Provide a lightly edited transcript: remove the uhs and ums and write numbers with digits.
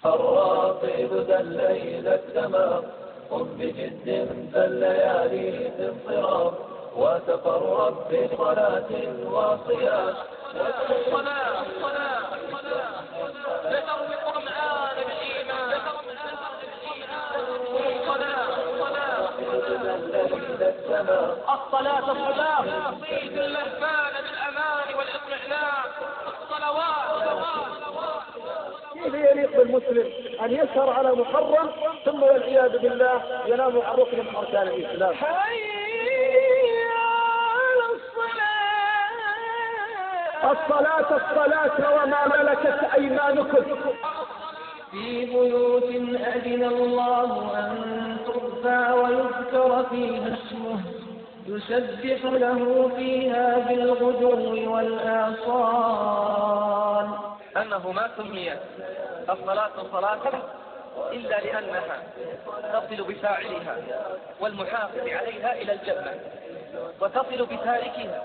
الراقب ذا الليل التمام، قم بجد فالليالي انصراف، وتقرب بصلاة وصيام. الصلاة لتروي قرآن الإيمان. الصلاة صيد اللهفان بالأمان والإطمئنان. الصلوات. كيف يليق بالمسلم أن يسهر على محرم ثم والعياذ بالله ينام عن ركن من أركان الإسلام؟ الصلاة وما ملكت أيمانكم. في بيوت أذن الله أن ترفع ويذكر فيها اسمه، يسبح له فيها بالغدو والآصال. أنه ما سميت الصلاة صلاة إلا لأنها تصل بفاعلها والمحافظ عليها إلى الجنة، وتصل بتاركها